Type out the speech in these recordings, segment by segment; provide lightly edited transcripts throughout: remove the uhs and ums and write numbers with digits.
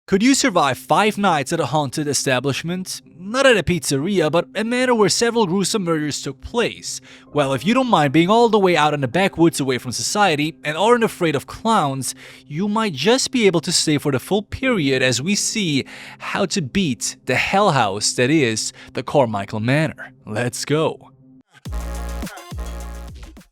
Could you survive 5 nights at a haunted establishment? Not at a pizzeria, but a manor where several gruesome murders took place. Well, if you don't mind being all the way out in the backwoods away from society and aren't afraid of clowns, you might just be able to stay for the full period as we see how to beat the hell house that is the Carmichael Manor. Let's go.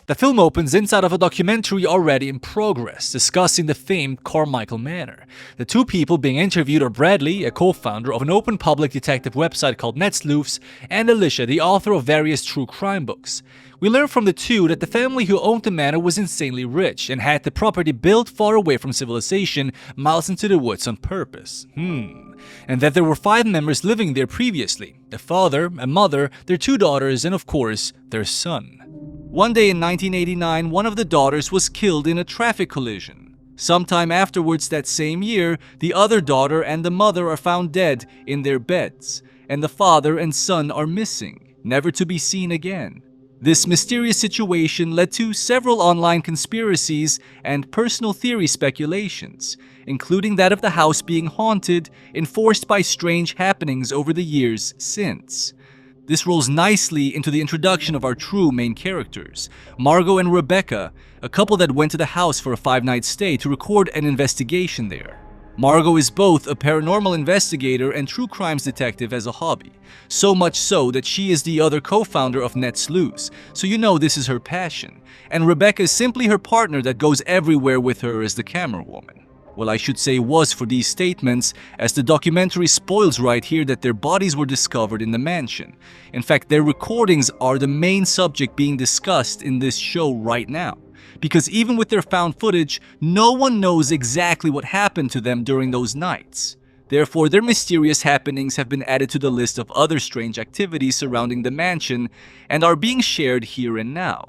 The film opens inside of a documentary already in progress, discussing the famed Carmichael Manor. The two people being interviewed are Bradley, a co-founder of an open public detective website called CLOWNS, and Alicia, the author of various true crime books. We learn from the two that the family who owned the manor was insanely rich and had the property built far away from civilization, miles into the woods on purpose. And that there were 5 members living there previously: a father, a mother, their 2 daughters, and of course, their son. One day in 1989, one of the daughters was killed in a traffic collision. Sometime afterwards that same year, the other daughter and the mother are found dead in their beds, and the father and son are missing, never to be seen again. This mysterious situation led to several online conspiracies and personal theory speculations, including that of the house being haunted, enforced by strange happenings over the years since. This rolls nicely into the introduction of our true main characters, Margot and Rebecca, a couple that went to the house for a 5-night stay to record an investigation there. Margot is both a paranormal investigator and true crimes detective as a hobby, so much so that she is the other co-founder of CLOWNS, so you know this is her passion, and Rebecca is simply her partner that goes everywhere with her as the camera woman. Well, I should say was for these statements, as the documentary spoils right here that their bodies were discovered in the mansion. In fact, their recordings are the main subject being discussed in this show right now. Because even with their found footage, no one knows exactly what happened to them during those nights. Therefore, their mysterious happenings have been added to the list of other strange activities surrounding the mansion and are being shared here and now.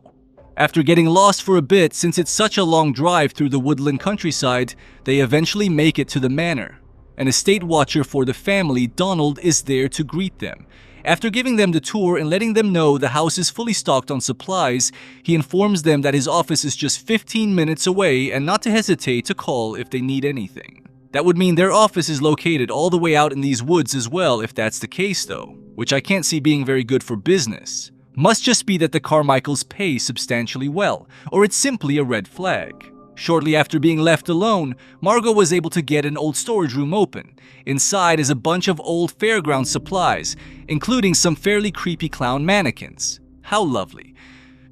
After getting lost for a bit, since it's such a long drive through the woodland countryside, they eventually make it to the manor. An estate watcher for the family, Donald, is there to greet them. After giving them the tour and letting them know the house is fully stocked on supplies, he informs them that his office is just 15 minutes away and not to hesitate to call if they need anything. That would mean their office is located all the way out in these woods as well if that's the case though, which I can't see being very good for business. Must just be that the Carmichaels pay substantially well, or it's simply a red flag. Shortly after being left alone, Margot was able to get an old storage room open. Inside is a bunch of old fairground supplies, including some fairly creepy clown mannequins. How lovely.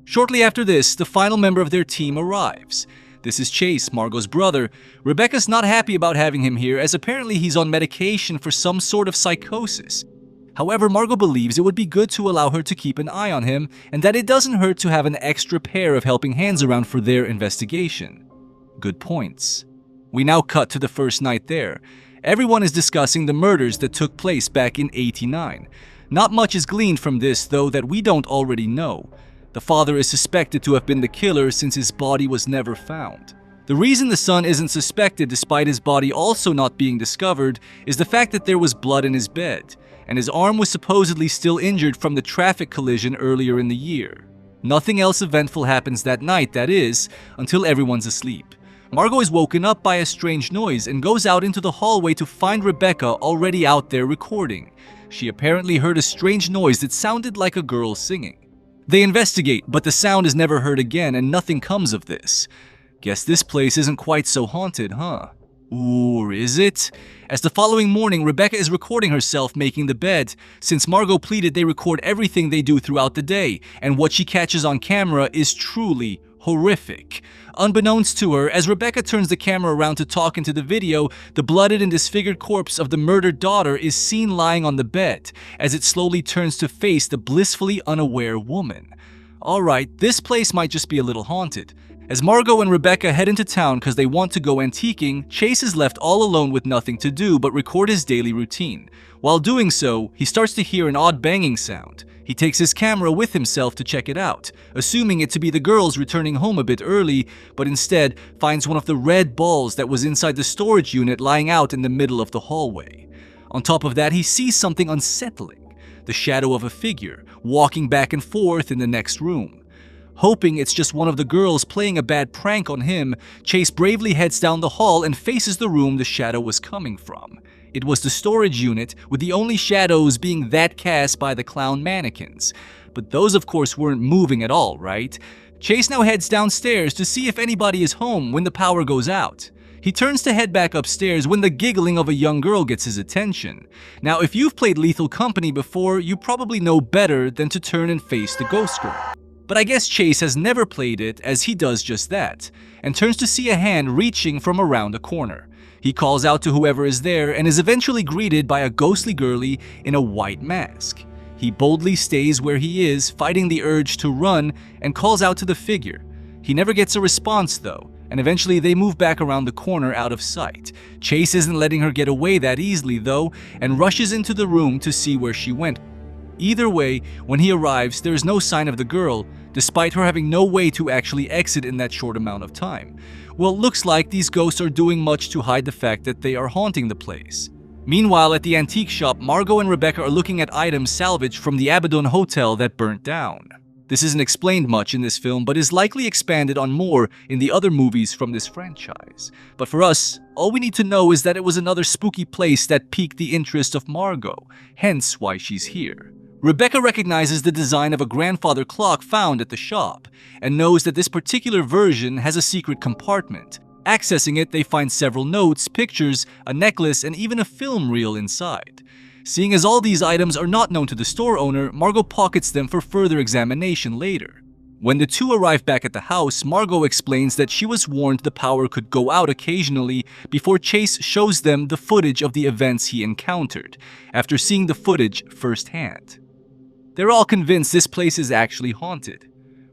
Shortly after this, the final member of their team arrives. This is Chase, Margot's brother. Rebecca's not happy about having him here, as apparently he's on medication for some sort of psychosis. However, Margot believes it would be good to allow her to keep an eye on him and that it doesn't hurt to have an extra pair of helping hands around for their investigation. Good points. We now cut to the first night there. Everyone is discussing the murders that took place back in '89. Not much is gleaned from this, though, that we don't already know. The father is suspected to have been the killer since his body was never found. The reason the son isn't suspected despite his body also not being discovered is the fact that there was blood in his bed, and his arm was supposedly still injured from the traffic collision earlier in the year. Nothing else eventful happens that night, that is, until everyone's asleep. Margot is woken up by a strange noise and goes out into the hallway to find Rebecca already out there recording. She apparently heard a strange noise that sounded like a girl singing. They investigate, but the sound is never heard again and nothing comes of this. Guess this place isn't quite so haunted, huh? Or is it? As the following morning, Rebecca is recording herself making the bed. Since Margot pleaded they record everything they do throughout the day, and what she catches on camera is truly horrific. Unbeknownst to her, as Rebecca turns the camera around to talk into the video, the blooded and disfigured corpse of the murdered daughter is seen lying on the bed, as it slowly turns to face the blissfully unaware woman. Alright, this place might just be a little haunted. As Margot and Rebecca head into town because they want to go antiquing, Chase is left all alone with nothing to do but record his daily routine. While doing so, he starts to hear an odd banging sound. He takes his camera with himself to check it out, assuming it to be the girls returning home a bit early, but instead finds one of the red balls that was inside the storage unit lying out in the middle of the hallway. On top of that, he sees something unsettling, the shadow of a figure walking back and forth in the next room. Hoping it's just one of the girls playing a bad prank on him, Chase bravely heads down the hall and faces the room the shadow was coming from. It was the storage unit, with the only shadows being that cast by the clown mannequins. But those of course weren't moving at all, right? Chase now heads downstairs to see if anybody is home when the power goes out. He turns to head back upstairs when the giggling of a young girl gets his attention. Now, if you've played Lethal Company before, you probably know better than to turn and face the ghost girl. But I guess Chase has never played it, as he does just that, and turns to see a hand reaching from around a corner. He calls out to whoever is there and is eventually greeted by a ghostly girlie in a white mask. He boldly stays where he is, fighting the urge to run, and calls out to the figure. He never gets a response though, and eventually they move back around the corner out of sight. Chase isn't letting her get away that easily though, and rushes into the room to see where she went. Either way, when he arrives, there is no sign of the girl, despite her having no way to actually exit in that short amount of time. Well, it looks like these ghosts are doing much to hide the fact that they are haunting the place. Meanwhile, at the antique shop, Margot and Rebecca are looking at items salvaged from the Abaddon Hotel that burnt down. This isn't explained much in this film, but is likely expanded on more in the other movies from this franchise. But for us, all we need to know is that it was another spooky place that piqued the interest of Margot, hence why she's here. Rebecca recognizes the design of a grandfather clock found at the shop, and knows that this particular version has a secret compartment. Accessing it, they find several notes, pictures, a necklace, and even a film reel inside. Seeing as all these items are not known to the store owner, Margot pockets them for further examination later. When the two arrive back at the house, Margot explains that she was warned the power could go out occasionally before Chase shows them the footage of the events he encountered, after seeing the footage firsthand. They're all convinced this place is actually haunted,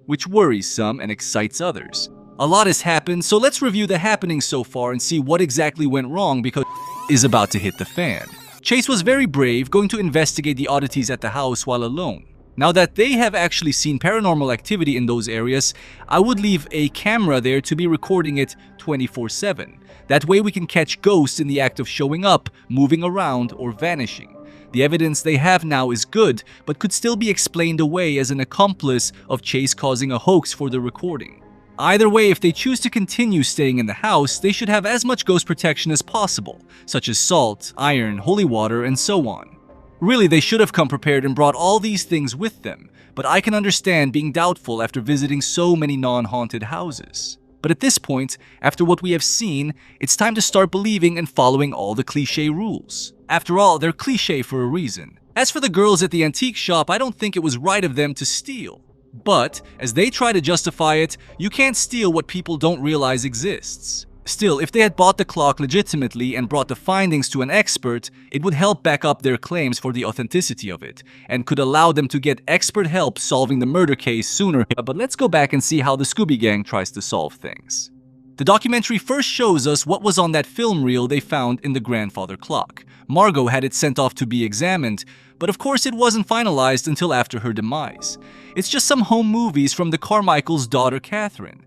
which worries some and excites others. A lot has happened, so let's review the happenings so far and see what exactly went wrong, because is about to hit the fan. Chase was very brave, going to investigate the oddities at the house while alone. Now that they have actually seen paranormal activity in those areas, I would leave a camera there to be recording it 24/7. That way we can catch ghosts in the act of showing up, moving around, or vanishing. The evidence they have now is good, but could still be explained away as an accomplice of Chase causing a hoax for the recording. Either way, if they choose to continue staying in the house, they should have as much ghost protection as possible, such as salt, iron, holy water, and so on. Really, they should have come prepared and brought all these things with them, but I can understand being doubtful after visiting so many non-haunted houses. But at this point, after what we have seen, it's time to start believing and following all the cliché rules. After all, they're cliché for a reason. As for the girls at the antique shop, I don't think it was right of them to steal. But, as they try to justify it, you can't steal what people don't realize exists. Still, if they had bought the clock legitimately and brought the findings to an expert, it would help back up their claims for the authenticity of it, and could allow them to get expert help solving the murder case sooner. But let's go back and see how the Scooby Gang tries to solve things. The documentary first shows us what was on that film reel they found in the grandfather clock. Margot had it sent off to be examined, but of course it wasn't finalized until after her demise. It's just some home movies from the Carmichael's daughter Catherine.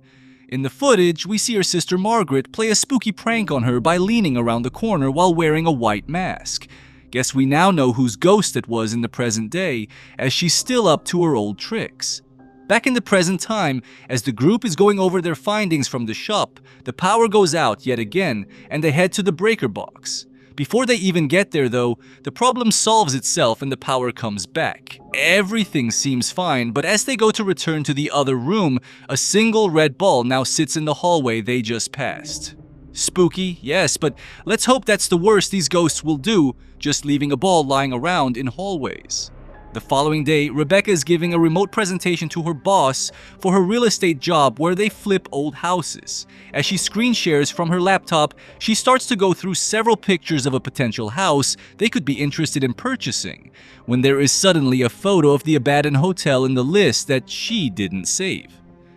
In the footage, we see her sister Margaret play a spooky prank on her by leaning around the corner while wearing a white mask. Guess we now know whose ghost it was in the present day, as she's still up to her old tricks. Back in the present time, as the group is going over their findings from the shop, the power goes out yet again, and they head to the breaker box. Before they even get there though, the problem solves itself and the power comes back. Everything seems fine, but as they go to return to the other room, a single red ball now sits in the hallway they just passed. Spooky, yes, but let's hope that's the worst these ghosts will do, just leaving a ball lying around in hallways. The following day, Rebecca is giving a remote presentation to her boss for her real estate job where they flip old houses. As she screen shares from her laptop, she starts to go through several pictures of a potential house they could be interested in purchasing, when there is suddenly a photo of the Abaddon Hotel in the list that she didn't save.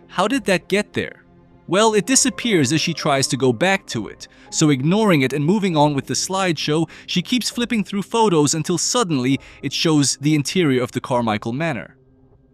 How did that get there? Well, it disappears as she tries to go back to it, so ignoring it and moving on with the slideshow, she keeps flipping through photos until suddenly it shows the interior of the Carmichael Manor.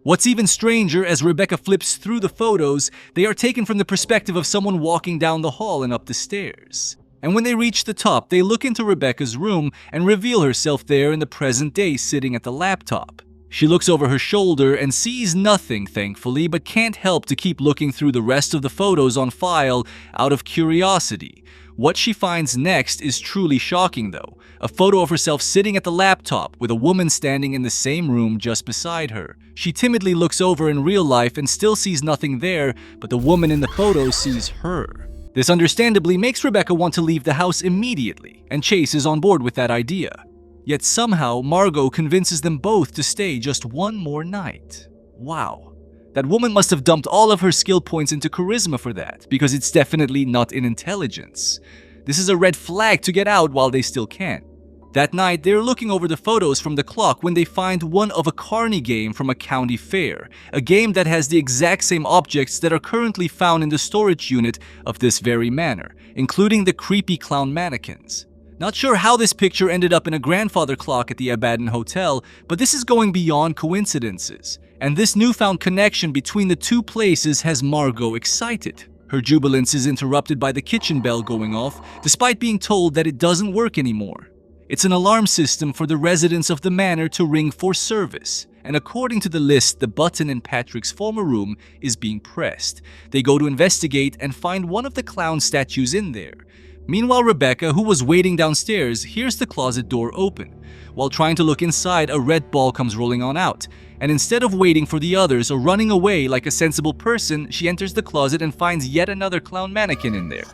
What's even stranger, as Rebecca flips through the photos, they are taken from the perspective of someone walking down the hall and up the stairs. And when they reach the top, they look into Rebecca's room and reveal herself there in the present day sitting at the laptop. She looks over her shoulder and sees nothing, thankfully, but can't help to keep looking through the rest of the photos on file out of curiosity. What she finds next is truly shocking though. A photo of herself sitting at the laptop with a woman standing in the same room just beside her. She timidly looks over in real life and still sees nothing there, but the woman in the photo sees her. This understandably makes Rebecca want to leave the house immediately, and Chase is on board with that idea. Yet somehow, Margot convinces them both to stay just one more night. Wow. That woman must have dumped all of her skill points into charisma for that, because it's definitely not in intelligence. This is a red flag to get out while they still can. That night, they're looking over the photos from the clock when they find one of a carny game from a county fair, a game that has the exact same objects that are currently found in the storage unit of this very manor, including the creepy clown mannequins. Not sure how this picture ended up in a grandfather clock at the Abaddon Hotel, but this is going beyond coincidences. And this newfound connection between the two places has Margot excited. Her jubilance is interrupted by the kitchen bell going off, despite being told that it doesn't work anymore. It's an alarm system for the residents of the manor to ring for service, and according to the list, the button in Patrick's former room is being pressed. They go to investigate and find one of the clown statues in there. Meanwhile, Rebecca, who was waiting downstairs, hears the closet door open. While trying to look inside, a red ball comes rolling on out, and instead of waiting for the others or running away like a sensible person, she enters the closet and finds yet another clown mannequin in there.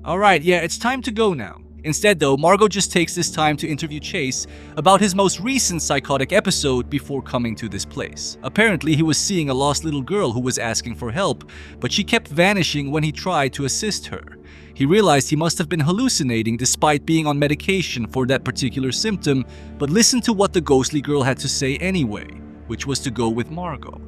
Alright, yeah, it's time to go now. Instead though, Margot just takes this time to interview Chase about his most recent psychotic episode before coming to this place. Apparently, he was seeing a lost little girl who was asking for help, but she kept vanishing when he tried to assist her. He realized he must have been hallucinating despite being on medication for that particular symptom, but listened to what the ghostly girl had to say anyway, which was to go with Margot.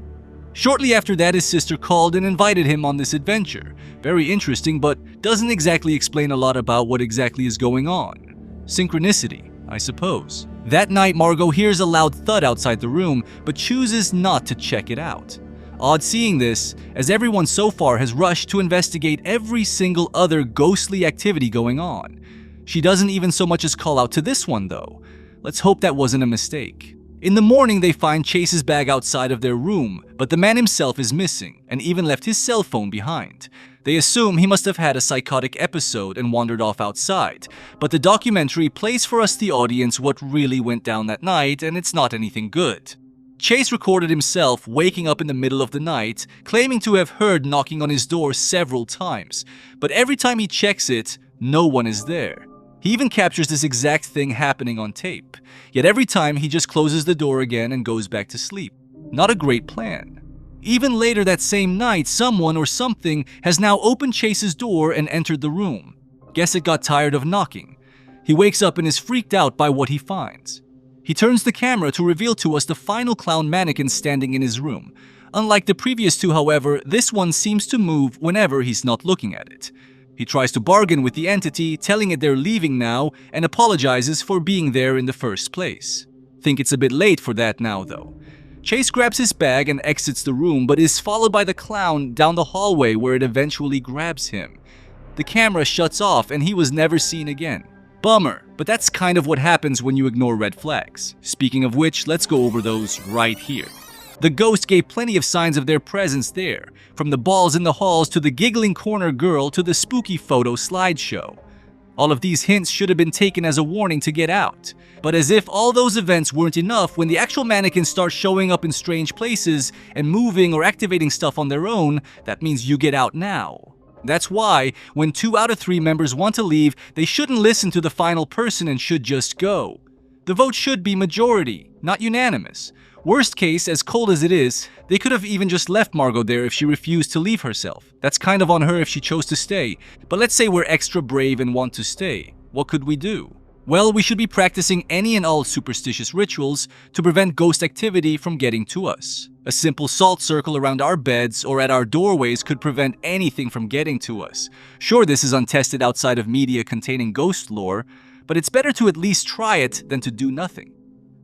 Shortly after that, his sister called and invited him on this adventure. Very interesting, but doesn't exactly explain a lot about what exactly is going on. Synchronicity, I suppose. That night, Margot hears a loud thud outside the room, but chooses not to check it out. Odd seeing this, as everyone so far has rushed to investigate every single other ghostly activity going on. She doesn't even so much as call out to this one though. Let's hope that wasn't a mistake. In the morning, they find Chase's bag outside of their room, but the man himself is missing and even left his cell phone behind. They assume he must have had a psychotic episode and wandered off outside, but the documentary plays for us, the audience, what really went down that night, and it's not anything good. Chase recorded himself waking up in the middle of the night, claiming to have heard knocking on his door several times, but every time he checks it, no one is there. He even captures this exact thing happening on tape, yet every time he just closes the door again and goes back to sleep. Not a great plan. Even later that same night, someone or something has now opened Chase's door and entered the room. Guess it got tired of knocking. He wakes up and is freaked out by what he finds. He turns the camera to reveal to us the final clown mannequin standing in his room. Unlike the previous two, however, this one seems to move whenever he's not looking at it. He tries to bargain with the entity, telling it they're leaving now, and apologizes for being there in the first place. Think it's a bit late for that now, though. Chase grabs his bag and exits the room, but is followed by the clown down the hallway where it eventually grabs him. The camera shuts off and he was never seen again. Bummer, but that's kind of what happens when you ignore red flags. Speaking of which, let's go over those right here. The ghost gave plenty of signs of their presence there, from the balls in the halls to the giggling corner girl to the spooky photo slideshow. All of these hints should have been taken as a warning to get out. But as if all those events weren't enough, when the actual mannequins start showing up in strange places and moving or activating stuff on their own, that means you get out now. That's why, when 2 out of 3 members want to leave, they shouldn't listen to the final person and should just go. The vote should be majority, not unanimous. Worst case, as cold as it is, they could have even just left Margot there if she refused to leave herself. That's kind of on her if she chose to stay. But let's say we're extra brave and want to stay. What could we do? Well, we should be practicing any and all superstitious rituals to prevent ghost activity from getting to us. A simple salt circle around our beds or at our doorways could prevent anything from getting to us. Sure, this is untested outside of media containing ghost lore, but it's better to at least try it than to do nothing.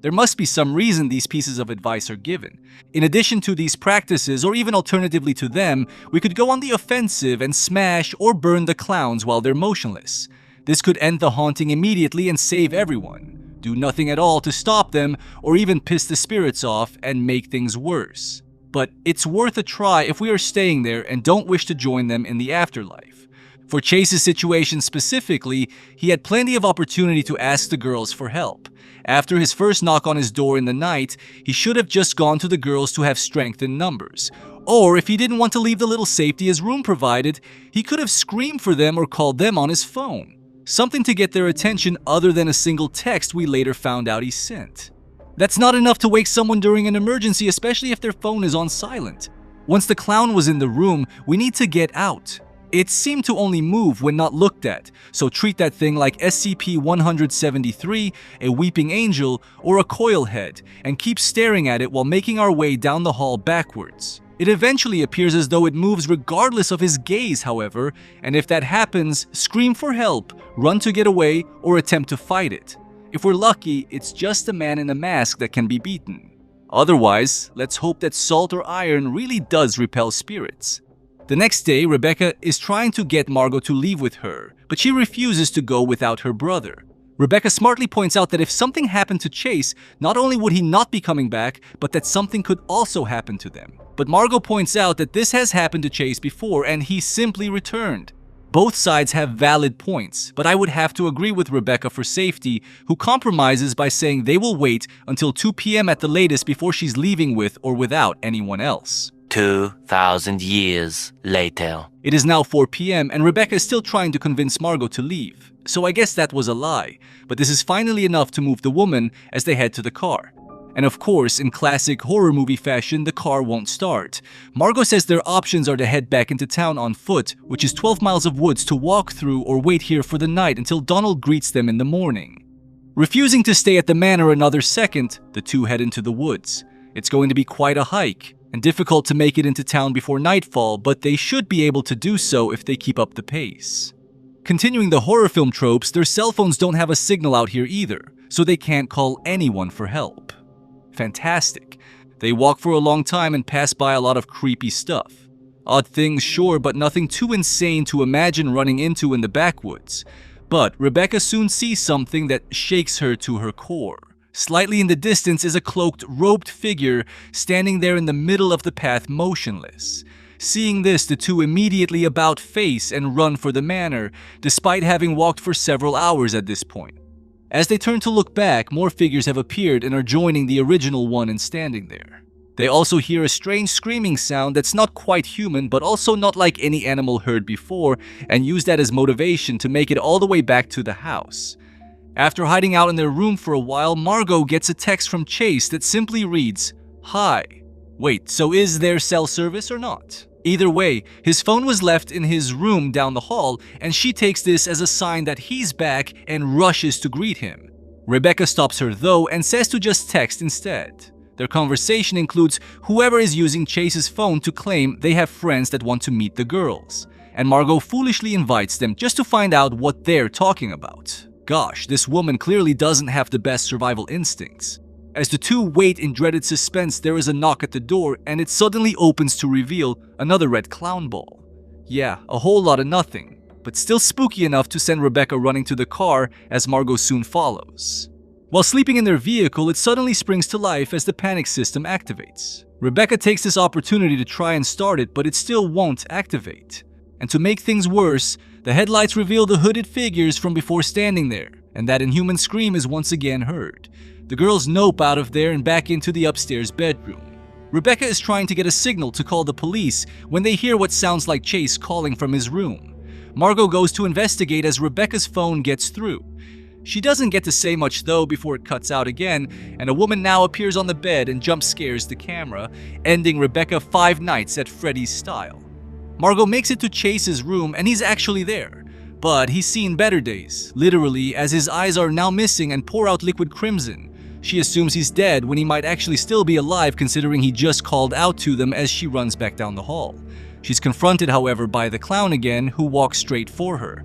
There must be some reason these pieces of advice are given. In addition to these practices, or even alternatively to them, we could go on the offensive and smash or burn the clowns while they're motionless. This could end the haunting immediately and save everyone. do nothing at all to stop them or even piss the spirits off and make things worse. But it's worth a try if we are staying there and don't wish to join them in the afterlife. For Chase's situation specifically, he had plenty of opportunity to ask the girls for help. After his first knock on his door in the night, he should have just gone to the girls to have strength in numbers. Or if he didn't want to leave the little safety his room provided, he could have screamed for them or called them on his phone. Something to get their attention other than a single text we later found out he sent. That's not enough to wake someone during an emergency, especially if their phone is on silent. Once the clown was in the room, we need to get out. It seemed to only move when not looked at, so treat that thing like SCP-173, a weeping angel, or a coil head, and keep staring at it while making our way down the hall backwards. It eventually appears as though it moves regardless of his gaze, however, and if that happens, scream for help, run to get away, or attempt to fight it. If we're lucky, it's just a man in a mask that can be beaten. Otherwise, let's hope that salt or iron really does repel spirits. The next day, Rebecca is trying to get Margot to leave with her, but she refuses to go without her brother. Rebecca smartly points out that if something happened to Chase, not only would he not be coming back, but that something could also happen to them. But Margot points out that this has happened to Chase before and he simply returned. Both sides have valid points, but I would have to agree with Rebecca for safety, who compromises by saying they will wait until 2 p.m. at the latest before she's leaving with or without anyone else. 2,000 years later. It is now 4 p.m. and Rebecca is still trying to convince Margot to leave. So I guess that was a lie, but this is finally enough to move the woman as they head to the car. And of course, in classic horror movie fashion, the car won't start. Margot says their options are to head back into town on foot, which is 12 miles of woods to walk through, or wait here for the night until Donald greets them in the morning. Refusing to stay at the manor another second, the two head into the woods. It's going to be quite a hike, and difficult to make it into town before nightfall, but they should be able to do so if they keep up the pace. Continuing the horror film tropes, their cell phones don't have a signal out here either, so they can't call anyone for help. Fantastic. They walk for a long time and pass by a lot of creepy stuff. Odd things, sure, but nothing too insane to imagine running into in the backwoods. But Rebecca soon sees something that shakes her to her core. Slightly in the distance is a cloaked, robed figure standing there in the middle of the path motionless. Seeing this, the two immediately about face and run for the manor, despite having walked for several hours at this point. As they turn to look back, more figures have appeared and are joining the original one and standing there. They also hear a strange screaming sound that's not quite human, but also not like any animal heard before, and use that as motivation to make it all the way back to the house. After hiding out in their room for a while, Margot gets a text from Chase that simply reads, "Hi." Wait, so is there cell service or not? Either way, his phone was left in his room down the hall, and she takes this as a sign that he's back and rushes to greet him. Rebecca stops her though and says to just text instead. Their conversation includes whoever is using Chase's phone to claim they have friends that want to meet the girls, and Margot foolishly invites them just to find out what they're talking about. Gosh, this woman clearly doesn't have the best survival instincts. As the two wait in dreaded suspense, there is a knock at the door and it suddenly opens to reveal another red clown ball. Yeah, a whole lot of nothing, but still spooky enough to send Rebecca running to the car as Margot soon follows. While sleeping in their vehicle, it suddenly springs to life as the panic system activates. Rebecca takes this opportunity to try and start it, but it still won't activate. And to make things worse, the headlights reveal the hooded figures from before standing there, and that inhuman scream is once again heard. The girls nope out of there and back into the upstairs bedroom. Rebecca is trying to get a signal to call the police when they hear what sounds like Chase calling from his room. Margot goes to investigate as Rebecca's phone gets through. She doesn't get to say much though before it cuts out again, and a woman now appears on the bed and jump scares the camera, ending Rebecca 5 Nights at Freddy's style. Margot makes it to Chase's room and he's actually there. But he's seen better days, literally, as his eyes are now missing and pour out liquid crimson. She assumes he's dead when he might actually still be alive considering he just called out to them as she runs back down the hall. She's confronted, however, by the clown again, who walks straight for her.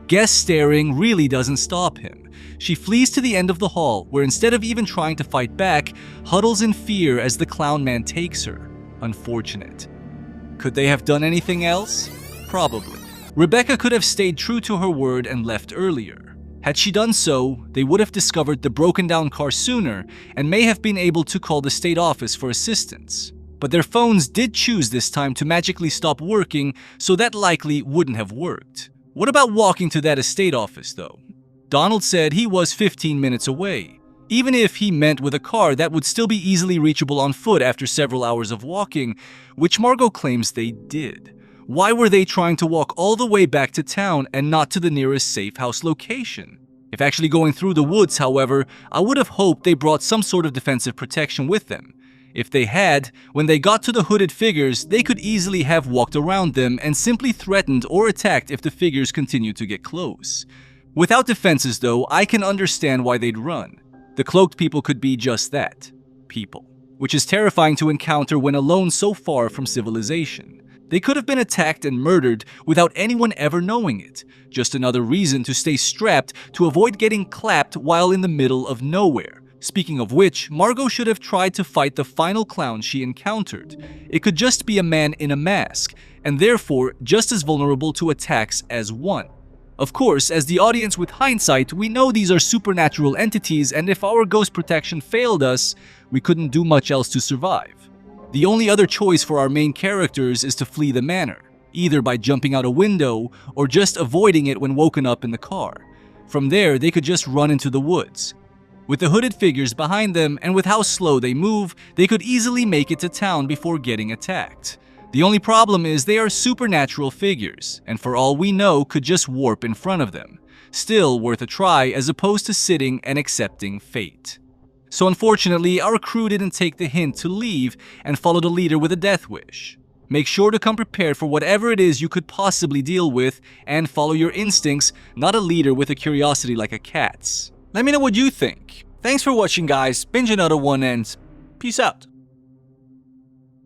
Guest staring really doesn't stop him. She flees to the end of the hall, where instead of even trying to fight back, huddles in fear as the clown man takes her. Unfortunate. Could they have done anything else? Probably. Rebecca could have stayed true to her word and left earlier. Had she done so, they would have discovered the broken down car sooner and may have been able to call the state office for assistance. But their phones did choose this time to magically stop working, so that likely wouldn't have worked. What about walking to that estate office though? Donald said he was 15 minutes away. Even if he meant with a car, that would still be easily reachable on foot after several hours of walking, which Margot claims they did. Why were they trying to walk all the way back to town and not to the nearest safe house location? If actually going through the woods, however, I would have hoped they brought some sort of defensive protection with them. If they had, when they got to the hooded figures, they could easily have walked around them and simply threatened or attacked if the figures continued to get close. Without defenses though, I can understand why they'd run. The cloaked people could be just that, people, which is terrifying to encounter when alone so far from civilization. They could have been attacked and murdered without anyone ever knowing it. Just another reason to stay strapped to avoid getting clapped while in the middle of nowhere. Speaking of which, Margot should have tried to fight the final clown she encountered. It could just be a man in a mask, and therefore just as vulnerable to attacks as one. Of course, as the audience with hindsight, we know these are supernatural entities, and if our ghost protection failed us, we couldn't do much else to survive. The only other choice for our main characters is to flee the manor, either by jumping out a window or just avoiding it when woken up in the car. From there, they could just run into the woods. With the hooded figures behind them and with how slow they move, they could easily make it to town before getting attacked. The only problem is they are supernatural figures, and for all we know could just warp in front of them. Still worth a try as opposed to sitting and accepting fate. So unfortunately, our crew didn't take the hint to leave and follow the leader with a death wish. Make sure to come prepared for whatever it is you could possibly deal with and follow your instincts, not a leader with a curiosity like a cat's. Let me know what you think. Thanks for watching guys, binge another one and peace out.